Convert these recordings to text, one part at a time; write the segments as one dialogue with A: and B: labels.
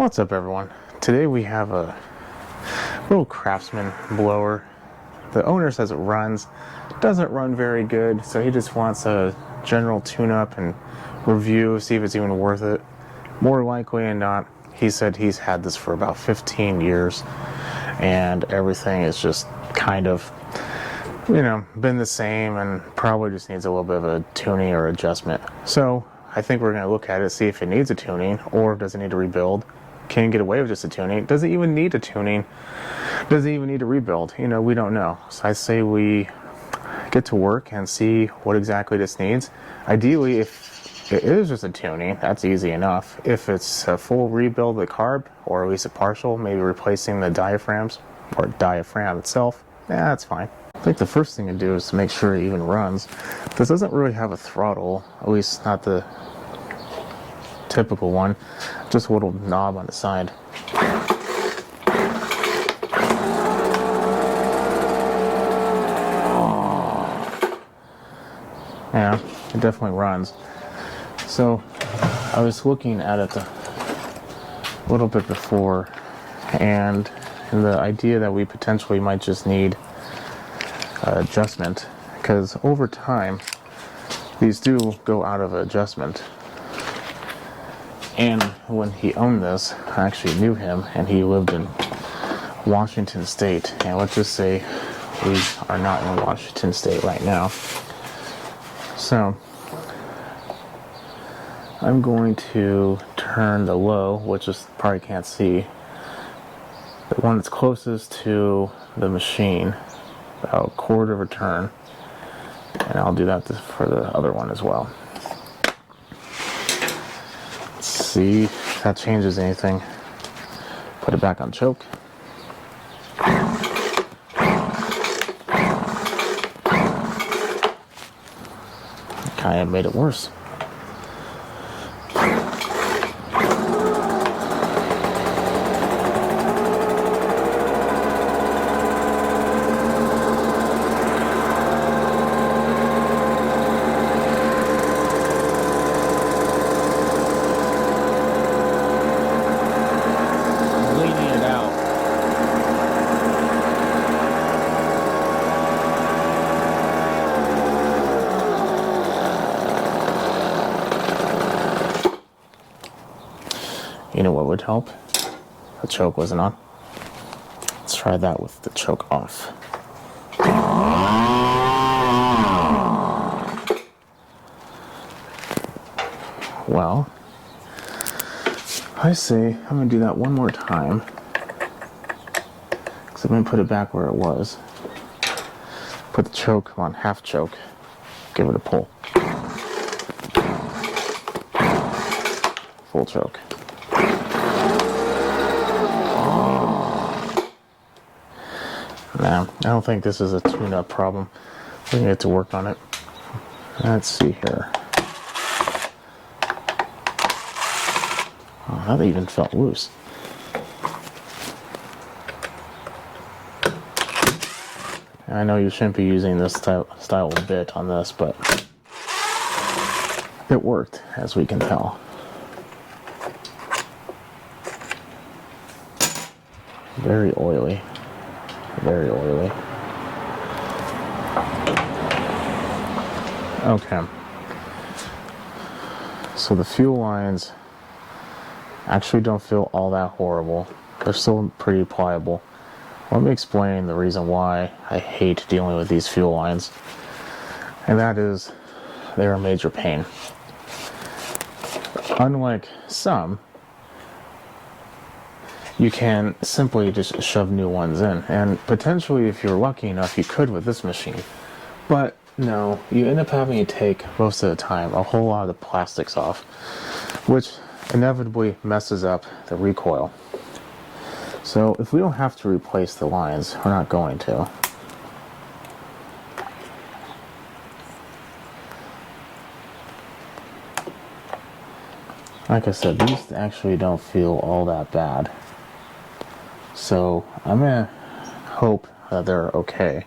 A: What's up, everyone? Today we have a little Craftsman blower. The owner says it doesn't run very good, so he just wants a general tune-up and review, see if it's even worth it. More likely than not, he said he's had this for about 15 years, and everything is just kind of, been the same and probably just needs a little bit of a tuning or adjustment. So I think we're going to look at it, see if it needs a tuning or does it need to rebuild. Can you get away with just a tuning? Does it even need a tuning? Does it even need a rebuild? We don't know. So I say we get to work and see what exactly this needs. Ideally, if it is just a tuning, that's easy enough. If it's a full rebuild of the carb, or at least a partial, maybe replacing the diaphragms or diaphragm itself, that's fine. I think the first thing to do is to make sure it even runs. This doesn't really have a throttle, at least not the typical one, just a little knob on the side. Yeah, it definitely runs. So I was looking at it a little bit before, and the idea that we potentially might just need adjustment, because over time these do go out of adjustment. And when he owned this, I actually knew him, and he lived in Washington State. And let's just say we are not in Washington State right now. So I'm going to turn the low, which is probably can't see, the one that's closest to the machine, about a quarter of a turn. And I'll do that for the other one as well. See if that changes anything. Put it back on choke. Kind of made it worse. You know what would help? The choke wasn't on. Let's try that with the choke off. Well, I say I'm going to do that one more time, because I'm going to put it back where it was. Put the choke on half choke. Give it a pull. Full choke. Now, I don't think this is a tune-up problem. We need to work on it. Let's see here. Oh, that even felt loose. I know you shouldn't be using this style of bit on this, but it worked, as we can tell. Very oily. Very oily. Okay. So the fuel lines actually don't feel all that horrible. They're still pretty pliable. Let me explain the reason why I hate dealing with these fuel lines. And that is, they're a major pain. Unlike some, you can simply just shove new ones in, and potentially, if you're lucky enough, you could with this machine. But no, you end up having to take, most of the time, a whole lot of the plastics off, which inevitably messes up the recoil. So if we don't have to replace the lines, we're not going to. Like I said, these actually don't feel all that bad. So I'm going to hope that they're okay,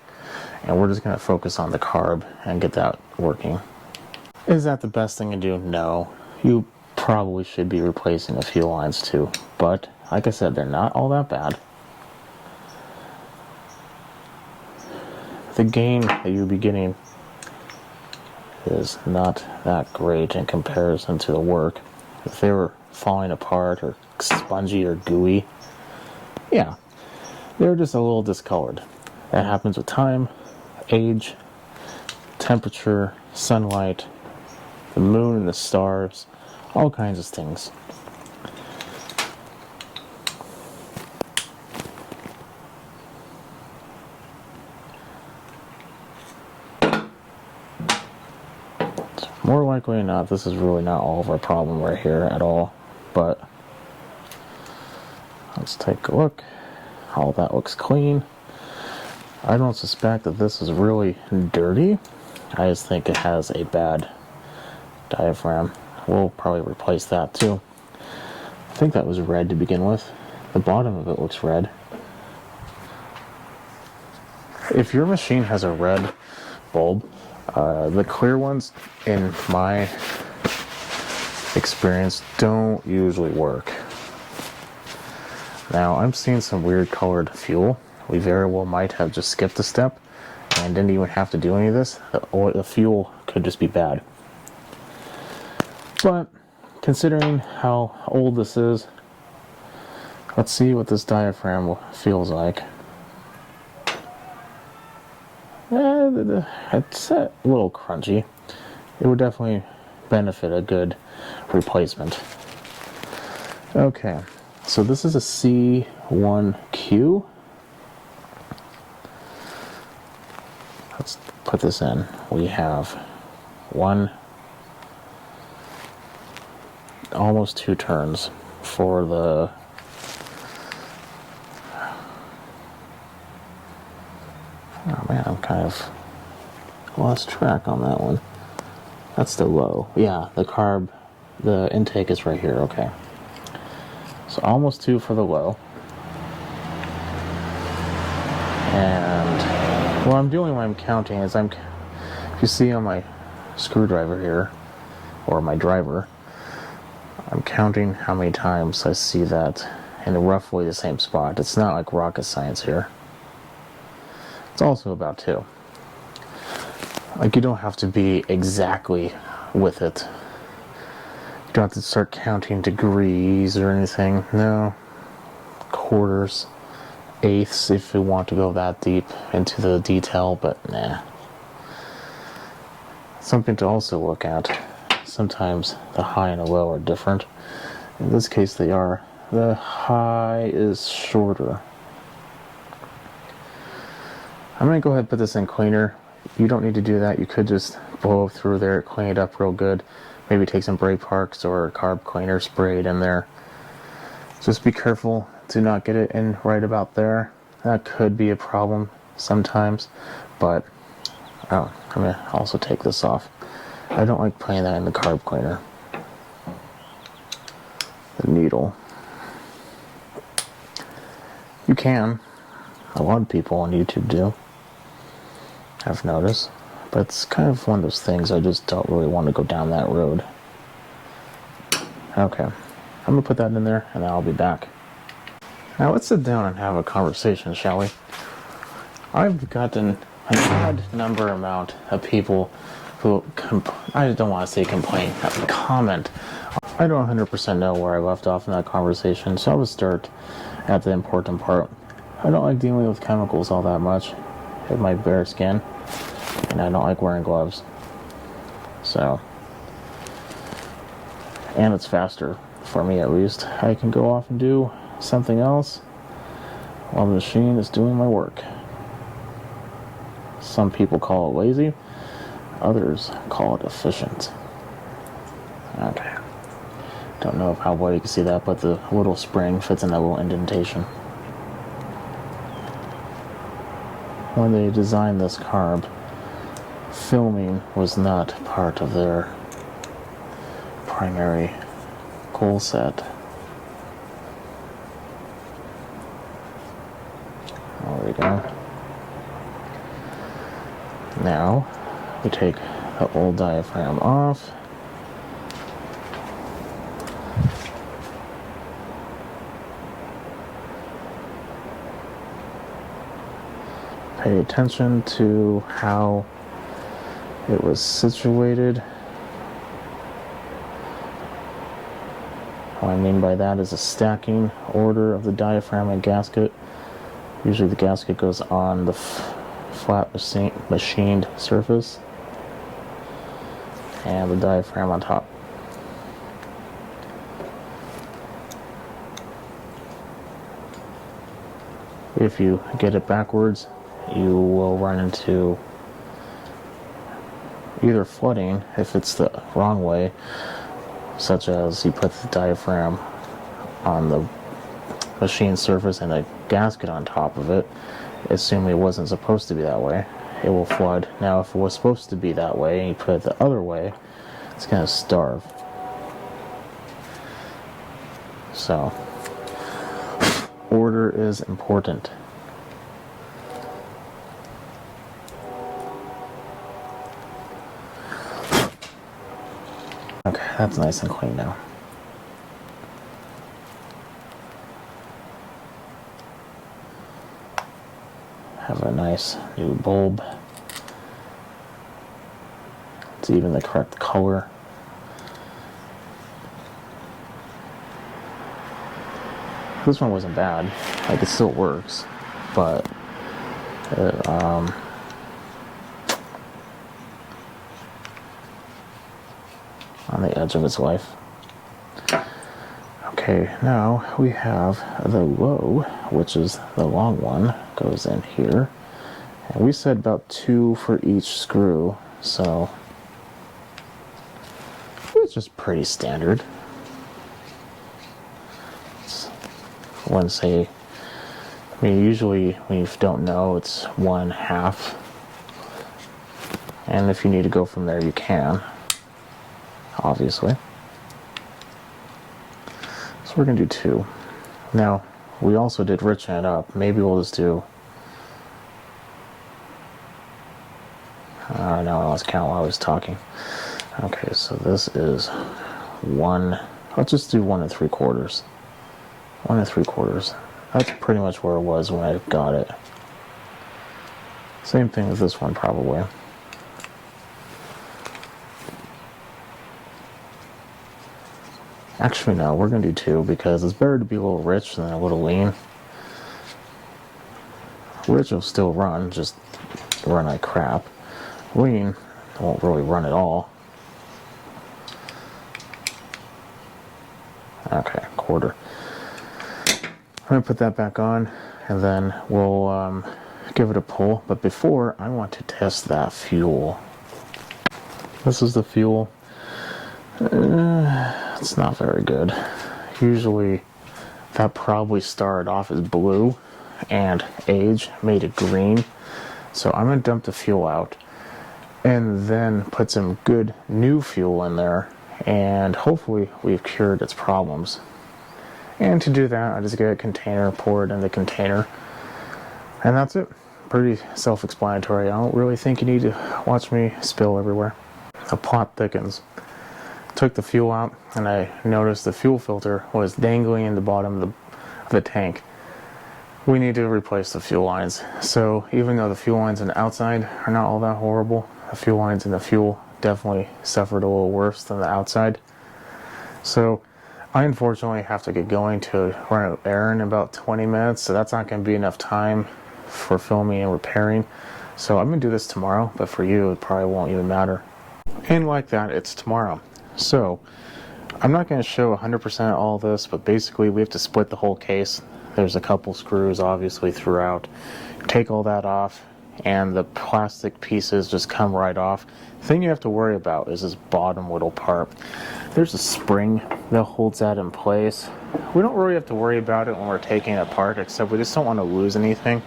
A: and we're just going to focus on the carb and get that working. Is that the best thing to do? No. You probably should be replacing a few lines too. But, like I said, they're not all that bad. The gain that you'll be getting is not that great in comparison to the work. If they were falling apart or spongy or gooey, yeah, they're just a little discolored. That happens with time, age, temperature, sunlight, the moon and the stars, all kinds of things. More likely than not, this is really not all of our problem right here at all, but let's take a look. All that looks clean. I don't suspect that this is really dirty. I just think it has a bad diaphragm. We'll probably replace that too. I think that was red to begin with. The bottom of it looks red. If your machine has a red bulb, the clear ones, in my experience, don't usually work. Now, I'm seeing some weird colored fuel. We very well might have just skipped a step and didn't even have to do any of this. The fuel could just be bad. But, considering how old this is, let's see what this diaphragm feels like. It's a little crunchy. It would definitely benefit a good replacement. Okay, so this is a C1Q. Let's put this in. We have almost 2 turns for the oh man, I'm kind of lost track on that one. That's the low. Yeah, the intake is right here, okay. So almost 2 for the low. And what I'm doing when I'm counting is if you see on my screwdriver here, or my driver, I'm counting how many times I see that in roughly the same spot. It's not like rocket science here. It's also about 2. Like, you don't have to be exactly with it. You don't have to start counting degrees or anything. No. Quarters, eighths if you want to go that deep into the detail, but nah. Something to also look at. Sometimes the high and the low are different. In this case they are. The high is shorter. I'm going to go ahead and put this in cleaner. You don't need to do that. You could just blow through there, clean it up real good. Maybe take some brake parks or carb cleaner, spray it in there. Just be careful to not get it in right about there. That could be a problem sometimes. But, I'm going to also take this off. I don't like putting that in the carb cleaner. The needle. You can. A lot of people on YouTube do. I've noticed, but it's kind of one of those things I just don't really want to go down that road. Okay, I'm gonna put that in there and then I'll be back. Now let's sit down and have a conversation, shall we? I've gotten an odd amount of people who I don't want to say complain, comment. I don't 100% know where I left off in that conversation, so I will start at the important part. I don't like dealing with chemicals all that much. I have my bare skin, and I don't like wearing gloves. So, and it's faster, for me at least. I can go off and do something else while the machine is doing my work. Some people call it lazy, others call it efficient. Okay. Don't know how well you can see that, but the little spring fits in that little indentation. When they designed this carb, filming was not part of their primary goal set. There we go. Now, we take the old diaphragm off. pay attention to how it was situated. What I mean by that is a stacking order of the diaphragm and gasket. Usually the gasket goes on the flat machined surface and the diaphragm on top. If you get it backwards, you will run into either flooding if it's the wrong way, such as you put the diaphragm on the machine surface and a gasket on top of it, assuming it wasn't supposed to be that way, it will flood. Now if it was supposed to be that way and you put it the other way, it's going to starve. So order is important. Okay, that's nice and clean now. Have a nice new bulb. It's even the correct color. This one wasn't bad. Like, it still works, but on the edge of its life. Okay, now we have the low, which is the long one, goes in here. And we said about 2 for each screw, so it's just pretty standard. I wouldn't say, I mean, usually when you don't know, it's 1/2. And if you need to go from there, you can, obviously. So we're going to do 2. Now, we also did riching it up. Maybe we'll just do, I don't know, I lost count while I was talking. Okay, so this is 1, let's just do 1 3/4. 1 3/4. That's pretty much where it was when I got it. Same thing with this one, probably. Actually, no, we're going to do 2 because it's better to be a little rich than a little lean. Rich will still run, just run like crap. Lean won't really run at all. Okay, 1/4. I'm going to put that back on, and then we'll give it a pull. But before, I want to test that fuel. This is the fuel. It's not very good. Usually, that probably started off as blue, and age made it green. So I'm going to dump the fuel out, and then put some good new fuel in there, and hopefully we've cured its problems. And to do that, I just get a container, pour it in the container, and that's it. Pretty self-explanatory. I don't really think you need to watch me spill everywhere. The plot thickens. Took the fuel out, and I noticed the fuel filter was dangling in the bottom of the tank. We need to replace the fuel lines. So even though the fuel lines on the outside are not all that horrible, the fuel lines in the fuel definitely suffered a little worse than the outside. So I unfortunately have to get going to run an errand in about 20 minutes, so that's not going to be enough time for filming and repairing. So I'm going to do this tomorrow, but for you it probably won't even matter. And like that, it's tomorrow. So I'm not going to show 100% all this, but basically we have to split the whole case. There's a couple screws obviously throughout. Take all that off, and the plastic pieces just come right off. The thing you have to worry about is this bottom little part. There's a spring that holds that in place. We don't really have to worry about it when we're taking it apart, except we just don't want to lose anything.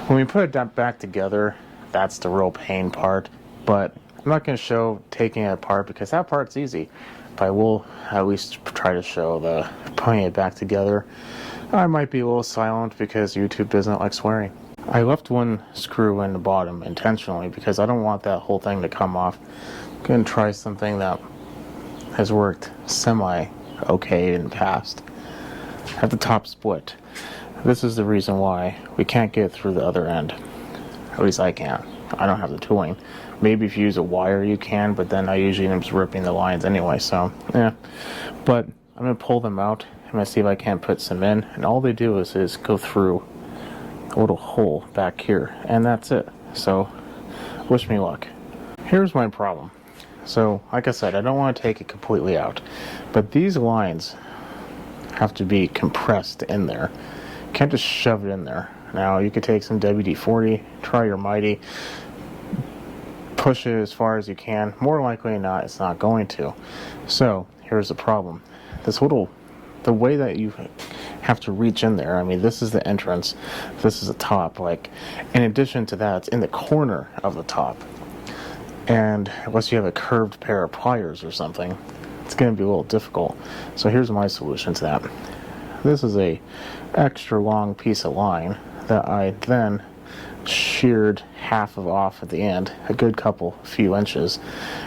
A: When we put it back together, that's the real pain part. But I'm not going to show taking it apart because that part's easy. But I will at least try to show the putting it back together. I might be a little silent because YouTube doesn't like swearing. I left one screw in the bottom intentionally because I don't want that whole thing to come off. I'm going to try something that has worked semi-okay in the past. Have the top split. This is the reason why we can't get through the other end. At least I can't. I don't have the tooling. Maybe if you use a wire you can, but then I usually end up ripping the lines anyway, so yeah. But I'm going to pull them out. I'm going to see if I can't put some in, and all they do is go through a little hole back here, and that's it. So wish me luck. Here's my problem. So like I said, I don't want to take it completely out, but these lines have to be compressed in there. You can't just shove it in there. Now you could take some WD-40, try your mighty, push it as far as you can. More likely than not, it's not going to. So here's the problem. The way that you have to reach in there, I mean, this is the entrance, this is the top. Like, in addition to that, it's in the corner of the top. And unless you have a curved pair of pliers or something, it's going to be a little difficult. So here's my solution to that. This is a extra long piece of line that I then sheared half of off at the end, a good few inches.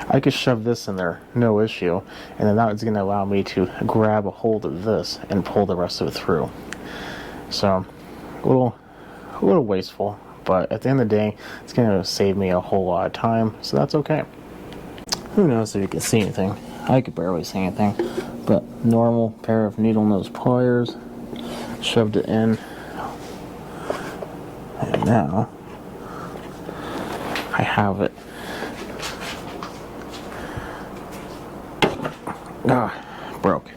A: I could shove this in there, no issue, and then that is going to allow me to grab a hold of this and pull the rest of it through. So a little wasteful, but at the end of the day, it's going to save me a whole lot of time, so that's okay. Who knows if you can see anything? I could barely see anything, but normal pair of needle nose pliers, shoved it in, and now I have it. Broke.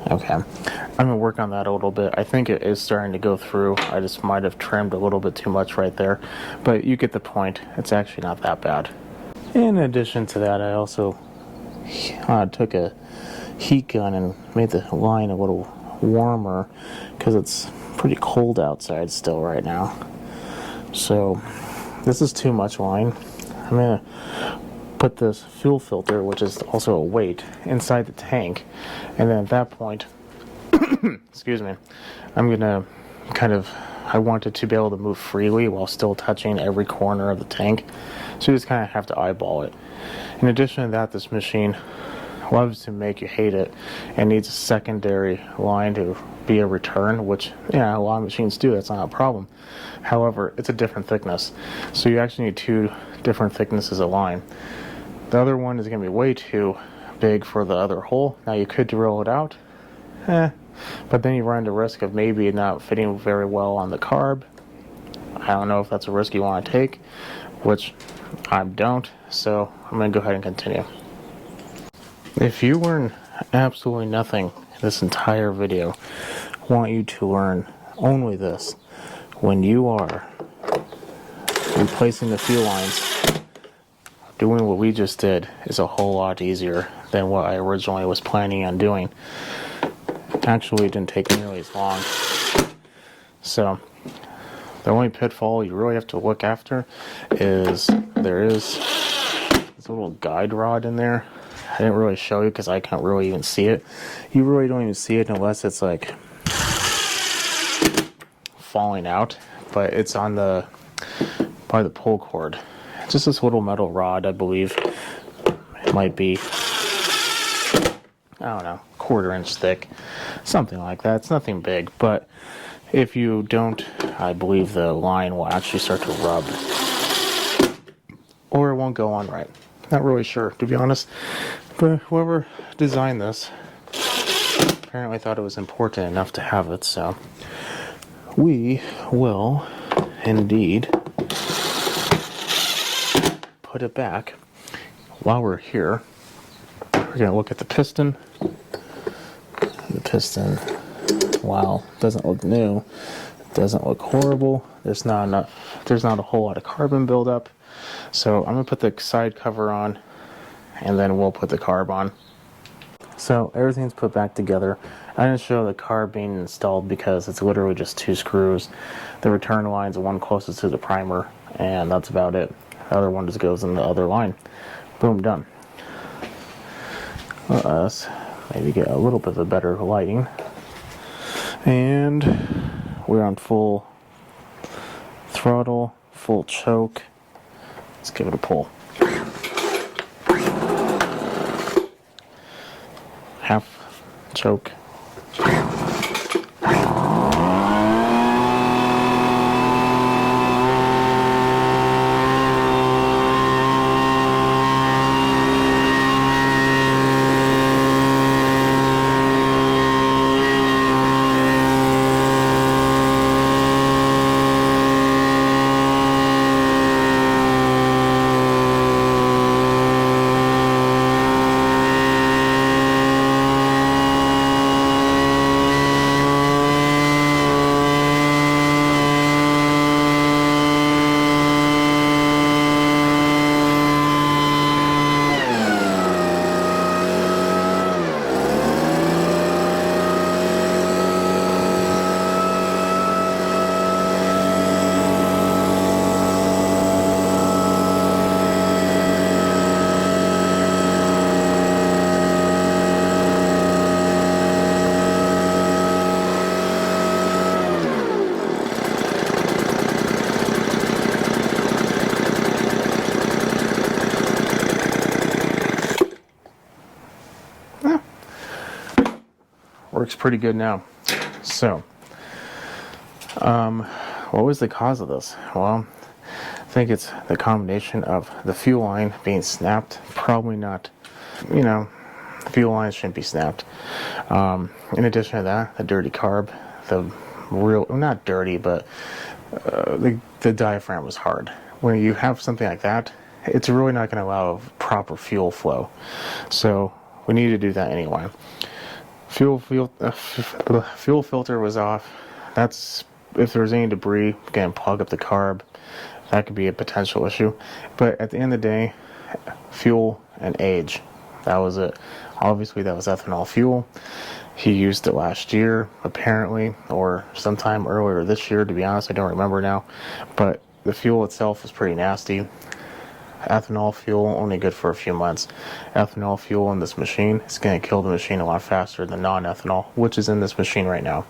A: Okay, I'm gonna work on that a little bit. I think it is starting to go through. I just might have trimmed a little bit too much right there, but you get the point. It's actually not that bad. In addition to that, I also took a heat gun and made the line a little warmer because it's pretty cold outside still right now. So this is too much line. I'm gonna put this fuel filter, which is also a weight, inside the tank, and then at that point excuse me, I'm gonna I want it to be able to move freely while still touching every corner of the tank, so you just kind of have to eyeball it. In addition to that, this machine loves to make you hate it and needs a secondary line to be a return, which, yeah, a lot of machines do. That's not a problem. However, it's a different thickness, so you actually need two different thicknesses of line. The other one is going to be way too big for the other hole. Now you could drill it out, but then you run the risk of maybe not fitting very well on the carb. I don't know if that's a risk you want to take, which I don't, so I'm going to go ahead and continue. If you learn absolutely nothing this entire video, I want you to learn only this. When you are replacing the fuel lines, doing what we just did is a whole lot easier than what I originally was planning on doing. Actually, it didn't take nearly as long. So the only pitfall you really have to look after is there is this little guide rod in there. I didn't really show you because I can't really even see it. You really don't even see it unless it's like falling out, but it's on by the pull cord. Just this little metal rod, I believe. It might be, I don't know, 1/4 inch thick, something like that. It's nothing big, but if you don't, I believe the line will actually start to rub, or it won't go on right. Not really sure, to be honest, but whoever designed this apparently thought it was important enough to have it, so we will indeed put it back. While we're here, we're going to look at the piston. The piston, while it doesn't look new, it doesn't look horrible. There's not a whole lot of carbon buildup. So I'm going to put the side cover on, and then we'll put the carb on. So everything's put back together. I didn't show the carb being installed because it's literally just 2 screws. The return line's the one closest to the primer, and that's about it. The other one just goes in the other line. Boom, done. Let us maybe get a little bit of a better lighting. And we're on full throttle, full choke. Let's give it a pull. Half choke. works pretty good now. So, what was the cause of this? Well, I think it's the combination of the fuel line being snapped. Probably not, you know, fuel lines shouldn't be snapped. In addition to that, the dirty carb, the real, well, not dirty, but the diaphragm was hard. When you have something like that, it's really not going to allow proper fuel flow. So we need to do that anyway. Fuel filter was off. That's, if there's any debris, again, plug up the carb. That could be a potential issue. But at the end of the day, fuel and age, that was it. Obviously, that was ethanol fuel. He used it last year, apparently, or sometime earlier this year, to be honest. I don't remember now. But the fuel itself was pretty nasty. Ethanol fuel, only good for a few months. Ethanol fuel in this machine is going to kill the machine a lot faster than non-ethanol, which is in this machine right now.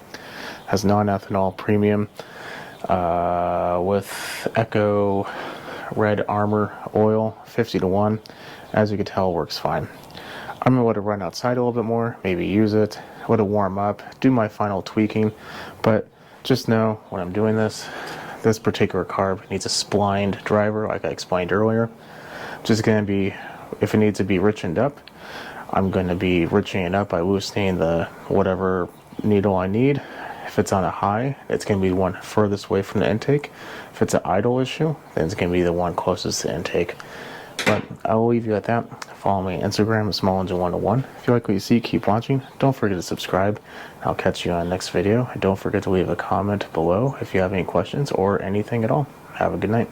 A: Has non-ethanol premium with Echo Red Armor oil, 50-to-1. As you can tell, works fine. I'm going to let it run outside a little bit more, maybe use it, let it warm up, do my final tweaking, but just know when I'm doing this particular carb needs a splined driver, like I explained earlier. Just going to be, if it needs to be richened up, I'm going to be richening it up by loosening the whatever needle I need. If it's on a high, it's going to be the one furthest away from the intake. If it's an idle issue, then it's going to be the one closest to intake. But I will leave you at that. Follow me on Instagram, SmallEngine101. If you like what you see, keep watching. Don't forget to subscribe. I'll catch you on the next video. And don't forget to leave a comment below if you have any questions or anything at all. Have a good night.